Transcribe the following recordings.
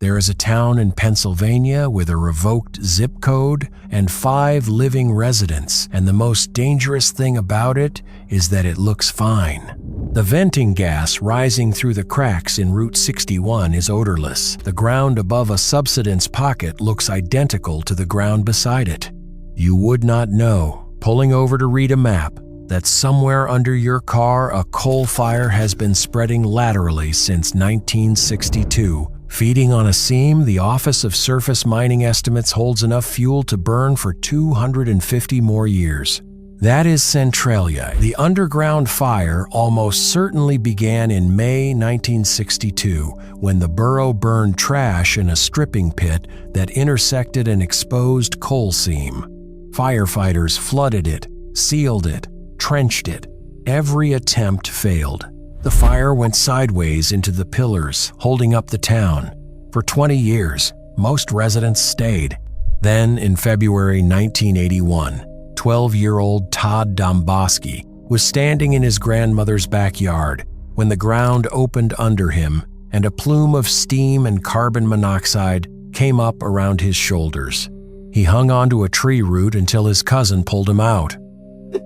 There is a town in Pennsylvania with a revoked zip code and 5 living residents, and the most dangerous thing about it is that it looks fine. The venting gas rising through the cracks in Route 61 is odorless. The ground above a subsidence pocket looks identical to the ground beside it. You would not know, pulling over to read a map, that somewhere under your car a coal fire has been spreading laterally since 1962. Feeding on a seam, the Office of Surface Mining Estimates holds enough fuel to burn for 250 more years. That is Centralia. The underground fire almost certainly began in May 1962, when the borough burned trash in a stripping pit that intersected an exposed coal seam. Firefighters flooded it, sealed it, trenched it. Every attempt failed. The fire went sideways into the pillars, holding up the town. For 20 years, most residents stayed. Then, in February 1981, 12-year-old Todd Domboski was standing in his grandmother's backyard when the ground opened under him and a plume of steam and carbon monoxide came up around his shoulders. He hung onto a tree root until his cousin pulled him out.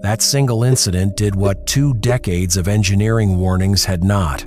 That single incident did what 2 decades of engineering warnings had not.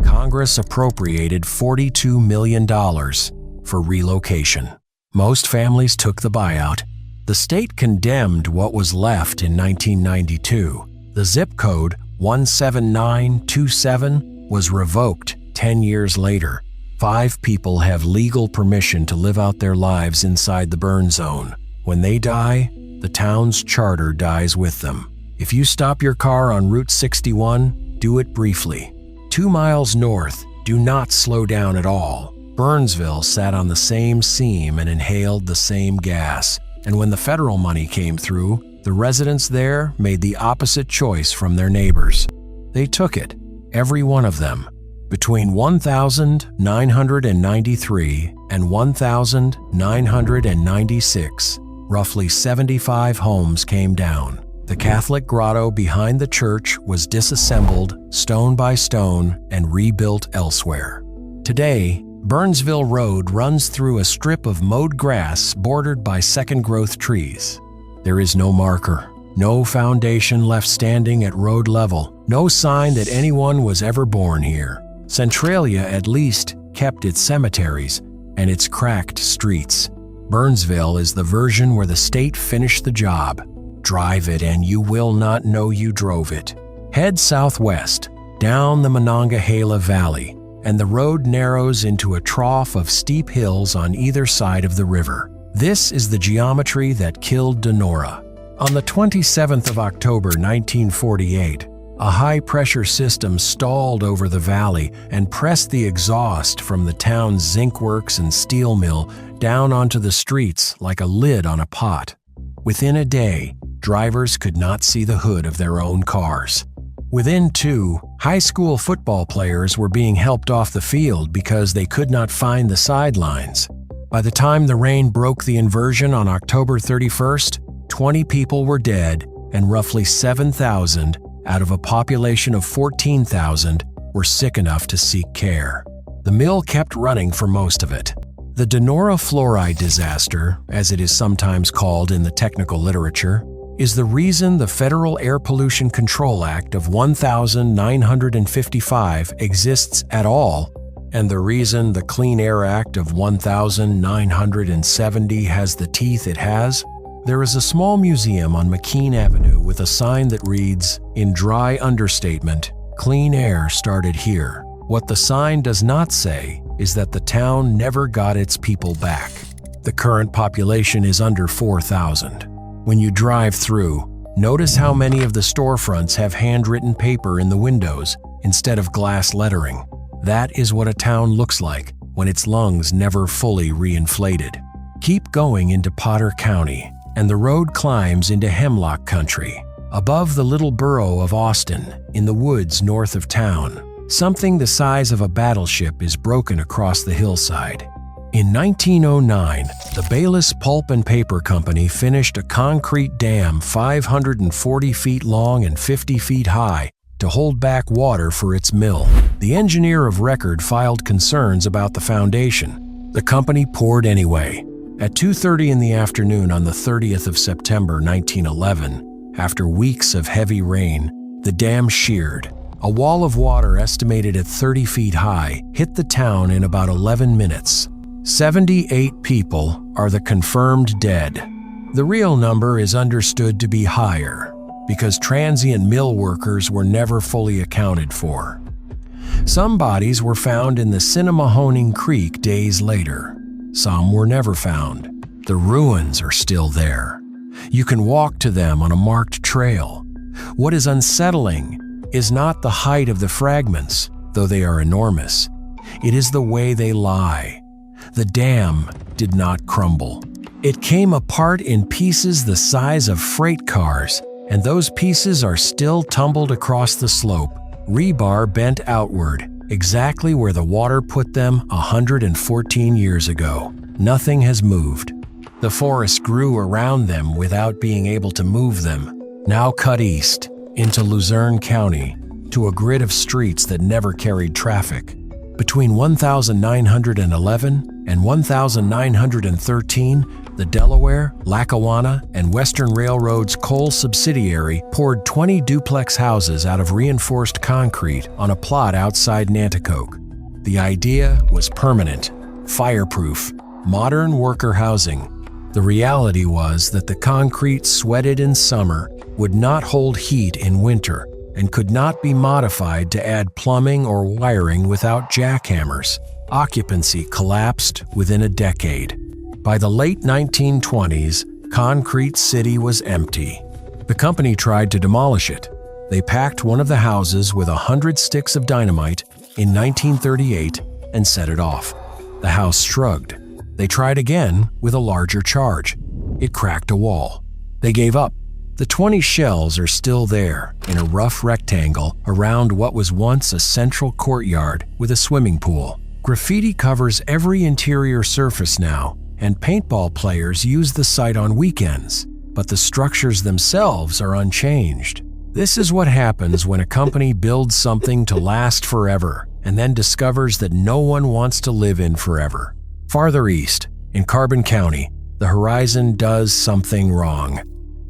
Congress appropriated $42 million for relocation. Most families took the buyout. The state condemned what was left in 1992. The zip code 17927 was revoked 10 years later. 5 people have legal permission to live out their lives inside the burn zone. When they die, the town's charter dies with them. If you stop your car on Route 61, do it briefly. 2 miles north, do not slow down at all. Burnsville sat on the same seam and inhaled the same gas. And when the federal money came through, the residents there made the opposite choice from their neighbors. They took it, every one of them. Between 1993 and 1996, roughly 75 homes came down. The Catholic grotto behind the church was disassembled stone by stone and rebuilt elsewhere. Today, Burnsville Road runs through a strip of mowed grass bordered by second-growth trees. There is no marker, no foundation left standing at road level, no sign that anyone was ever born here. Centralia at least kept its cemeteries and its cracked streets. Burnsville is the version where the state finished the job. Drive it and you will not know you drove it. Head southwest, down the Monongahela Valley, and the road narrows into a trough of steep hills on either side of the river. This is the geometry that killed Donora. On the 27th of October 1948, a high-pressure system stalled over the valley and pressed the exhaust from the town's zinc works and steel mill down onto the streets like a lid on a pot. Within a day, drivers could not see the hood of their own cars. Within 2, high school football players were being helped off the field because they could not find the sidelines. By the time the rain broke the inversion on October 31st, 20 people were dead and roughly 7,000 out of a population of 14,000 were sick enough to seek care. The mill kept running for most of it. The Donora fluoride disaster, as it is sometimes called in the technical literature, is the reason the Federal Air Pollution Control Act of 1955 exists at all, and the reason the Clean Air Act of 1970 has the teeth it has. There is a small museum on McKean Avenue with a sign that reads, in dry understatement, "Clean air started here." What the sign does not say is that the town never got its people back. The current population is under 4,000. When you drive through, notice how many of the storefronts have handwritten paper in the windows instead of glass lettering. That is what a town looks like when its lungs never fully reinflated. Keep going into Potter County, and the road climbs into Hemlock Country. Above the little borough of Austin, in the woods north of town, something the size of a battleship is broken across the hillside. In 1909, the Bayless Pulp and Paper Company finished a concrete dam 540 feet long and 50 feet high to hold back water for its mill. The engineer of record filed concerns about the foundation. The company poured anyway. At 2:30 in the afternoon on the 30th of September 1911, after weeks of heavy rain, the dam sheared. A wall of water estimated at 30 feet high hit the town in about 11 minutes. 78 people are the confirmed dead. The real number is understood to be higher because transient mill workers were never fully accounted for. Some bodies were found in the Sinamahoning Creek days later. Some were never found. The ruins are still there. You can walk to them on a marked trail. What is unsettling is not the height of the fragments, though they are enormous. It is the way they lie. The dam did not crumble. It came apart in pieces the size of freight cars, and those pieces are still tumbled across the slope, rebar bent outward, exactly where the water put them 114 years ago. Nothing has moved. The forest grew around them without being able to move them, now cut east into Luzerne County to a grid of streets that never carried traffic. Between 1911 and 1913, the Delaware, Lackawanna, and Western Railroad's coal subsidiary poured 20 duplex houses out of reinforced concrete on a plot outside Nanticoke. The idea was permanent, fireproof, modern worker housing. The reality was that the concrete sweated in summer would not hold heat in winter and could not be modified to add plumbing or wiring without jackhammers. Occupancy collapsed within a decade. By the late 1920s, Concrete City was empty. The company tried to demolish it. They packed one of the houses with 100 sticks of dynamite in 1938 and set it off. The house shrugged. They tried again with a larger charge. It cracked a wall. They gave up. The 20 shells are still there in a rough rectangle around what was once a central courtyard with a swimming pool. Graffiti covers every interior surface now, and paintball players use the site on weekends, but the structures themselves are unchanged. This is what happens when a company builds something to last forever and then discovers that no one wants to live in forever. Farther east, in Carbon County, the horizon does something wrong.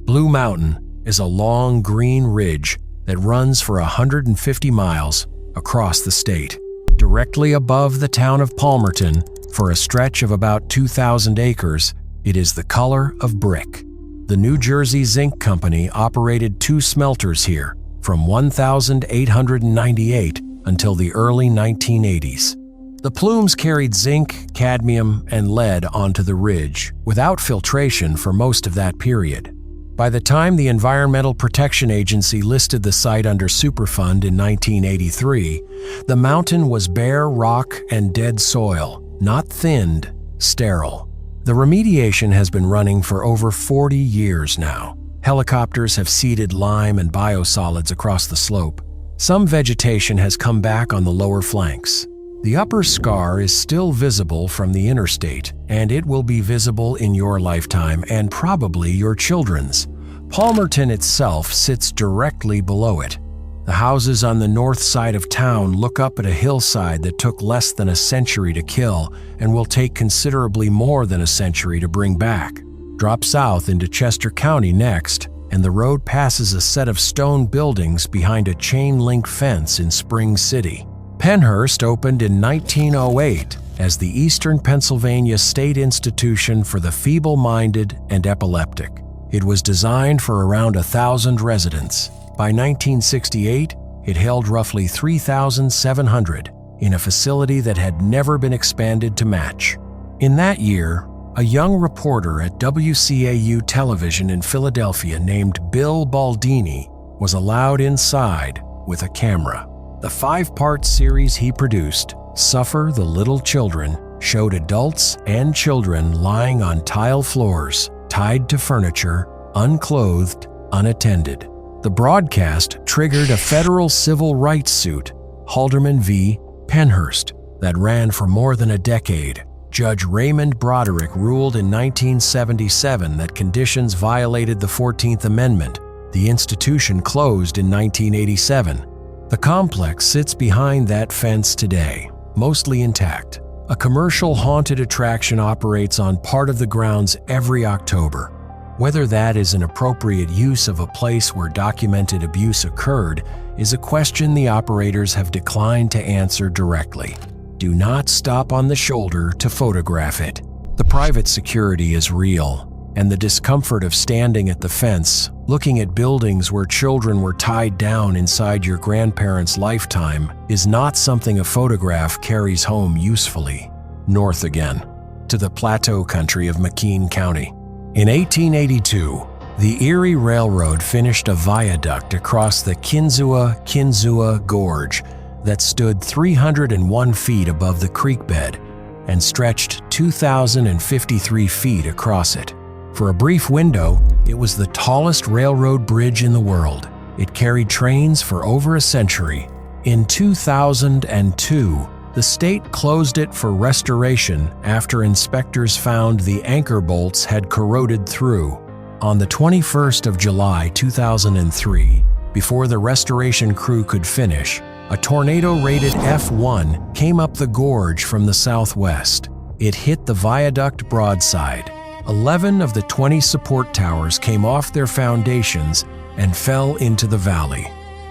Blue Mountain is a long green ridge that runs for 150 miles across the state. Directly above the town of Palmerton, for a stretch of about 2,000 acres, it is the color of brick. The New Jersey Zinc Company operated 2 smelters here from 1898 until the early 1980s. The plumes carried zinc, cadmium, and lead onto the ridge without filtration for most of that period. By the time the Environmental Protection Agency listed the site under Superfund in 1983, the mountain was bare rock and dead soil, not thinned, sterile. The remediation has been running for over 40 years now. Helicopters have seeded lime and biosolids across the slope. Some vegetation has come back on the lower flanks. The upper scar is still visible from the interstate, and it will be visible in your lifetime and probably your children's. Palmerton itself sits directly below it. The houses on the north side of town look up at a hillside that took less than a century to kill and will take considerably more than a century to bring back. Drop south into Chester County next, and the road passes a set of stone buildings behind a chain-link fence in Spring City. Pennhurst opened in 1908 as the Eastern Pennsylvania State Institution for the Feeble-Minded and Epileptic. It was designed for around 1,000 residents. By 1968, it held roughly 3,700 in a facility that had never been expanded to match. In that year, a young reporter at WCAU television in Philadelphia named Bill Baldini was allowed inside with a camera. The 5-part series he produced, Suffer the Little Children, showed adults and children lying on tile floors, tied to furniture, unclothed, unattended. The broadcast triggered a federal civil rights suit, Halderman v. Pennhurst, that ran for more than a decade. Judge Raymond Broderick ruled in 1977 that conditions violated the 14th Amendment. The institution closed in 1987. The complex sits behind that fence today, mostly intact. A commercial haunted attraction operates on part of the grounds every October. Whether that is an appropriate use of a place where documented abuse occurred is a question the operators have declined to answer directly. Do not stop on the shoulder to photograph it. The private security is real, and the discomfort of standing at the fence, looking at buildings where children were tied down inside your grandparents' lifetime, is not something a photograph carries home usefully. North again, to the plateau country of McKean County. In 1882, the Erie Railroad finished a viaduct across the Kinzua Gorge that stood 301 feet above the creek bed and stretched 2,053 feet across it. For a brief window, it was the tallest railroad bridge in the world. It carried trains for over a century. In 2002, the state closed it for restoration after inspectors found the anchor bolts had corroded through. On the 21st of July 2003, before the restoration crew could finish, a tornado rated F1 came up the gorge from the southwest. It hit the viaduct broadside. 11 of the 20 support towers came off their foundations and fell into the valley.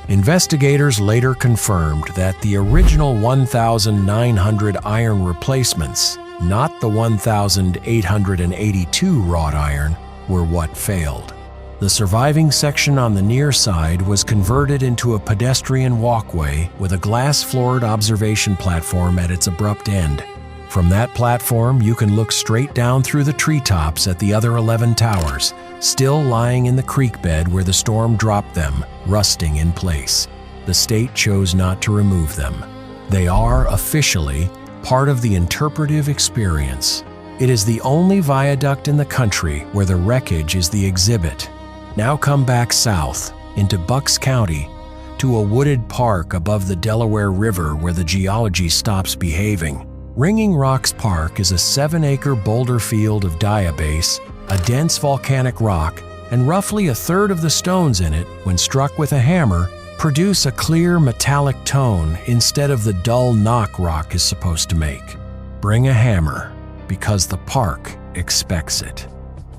Investigators later confirmed that the original 1,900 iron replacements, not the 1,882 wrought iron, were what failed. The surviving section on the near side was converted into a pedestrian walkway with a glass-floored observation platform at its abrupt end. From that platform, you can look straight down through the treetops at the other 11 towers, still lying in the creek bed where the storm dropped them, rusting in place. The state chose not to remove them. They are officially part of the interpretive experience. It is the only viaduct in the country where the wreckage is the exhibit. Now come back south, into Bucks County, to a wooded park above the Delaware River where the geology stops behaving. Ringing Rocks Park is a 7-acre boulder field of diabase, a dense volcanic rock, and roughly a third of the stones in it, when struck with a hammer, produce a clear metallic tone instead of the dull knock rock is supposed to make. Bring a hammer, because the park expects it.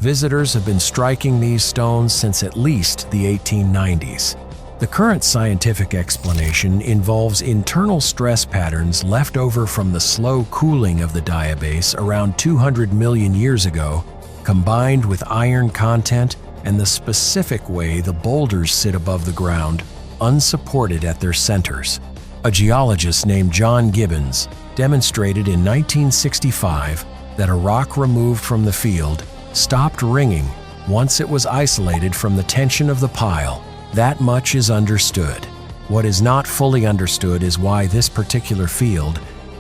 Visitors have been striking these stones since at least the 1890s. The current scientific explanation involves internal stress patterns left over from the slow cooling of the diabase around 200 million years ago, combined with iron content and the specific way the boulders sit above the ground, unsupported at their centers. A geologist named John Gibbons demonstrated in 1965 that a rock removed from the field stopped ringing once it was isolated from the tension of the pile. That much is understood. What is not fully understood is why this particular field,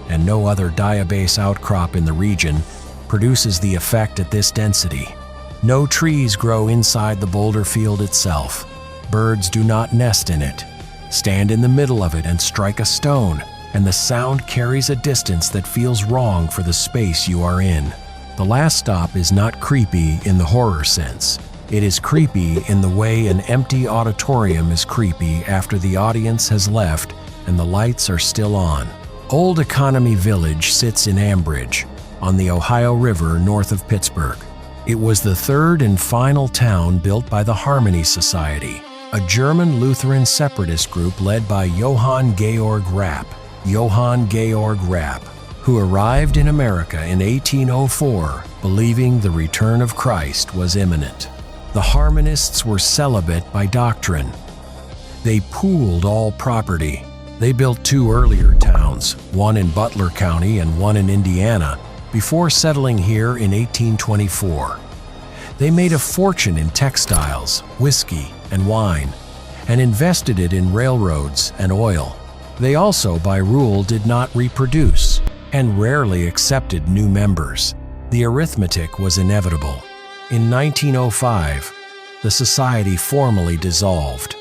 and no other diabase outcrop in the region, produces the effect at this density. No trees grow inside the boulder field itself. Birds do not nest in it. Stand in the middle of it and strike a stone, and the sound carries a distance that feels wrong for the space you are in. The last stop is not creepy in the horror sense. It is creepy in the way an empty auditorium is creepy after the audience has left and the lights are still on. Old Economy Village sits in Ambridge, on the Ohio River north of Pittsburgh. It was the third and final town built by the Harmony Society, a German Lutheran separatist group led by Johann Georg Rapp, who arrived in America in 1804, believing the return of Christ was imminent. The Harmonists were celibate by doctrine. They pooled all property. They built 2 earlier towns, one in Butler County and one in Indiana, before settling here in 1824. They made a fortune in textiles, whiskey, and wine, and invested it in railroads and oil. They also, by rule, did not reproduce and rarely accepted new members. The arithmetic was inevitable. In 1905, the society formally dissolved.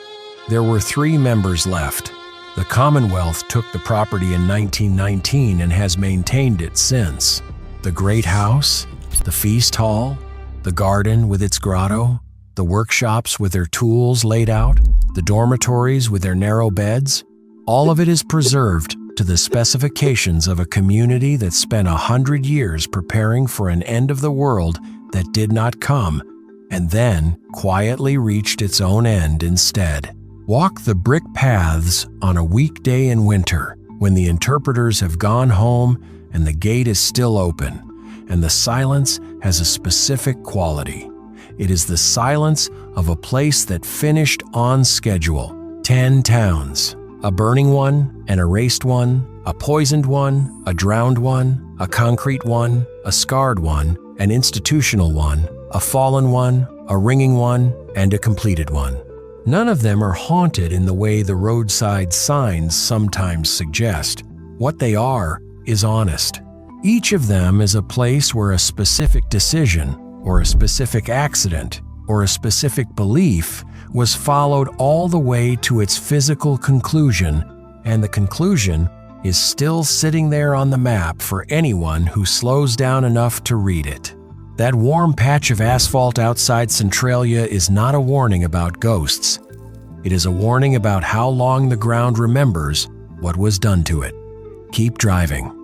There were 3 members left. The Commonwealth took the property in 1919 and has maintained it since. The Great House, the Feast Hall, the garden with its grotto, the workshops with their tools laid out, the dormitories with their narrow beds, all of it is preserved to the specifications of a community that spent 100 years preparing for an end of the world that did not come, and then quietly reached its own end instead. Walk the brick paths on a weekday in winter, when the interpreters have gone home and the gate is still open, and the silence has a specific quality. It is the silence of a place that finished on schedule. 10 towns. A burning one, an erased one, a poisoned one, a drowned one, a concrete one, a scarred one, an institutional one, a fallen one, a ringing one, and a completed one. None of them are haunted in the way the roadside signs sometimes suggest. What they are is honest. Each of them is a place where a specific decision, or a specific accident, or a specific belief was followed all the way to its physical conclusion, and the conclusion is still sitting there on the map for anyone who slows down enough to read it. That warm patch of asphalt outside Centralia is not a warning about ghosts. It is a warning about how long the ground remembers what was done to it. Keep driving.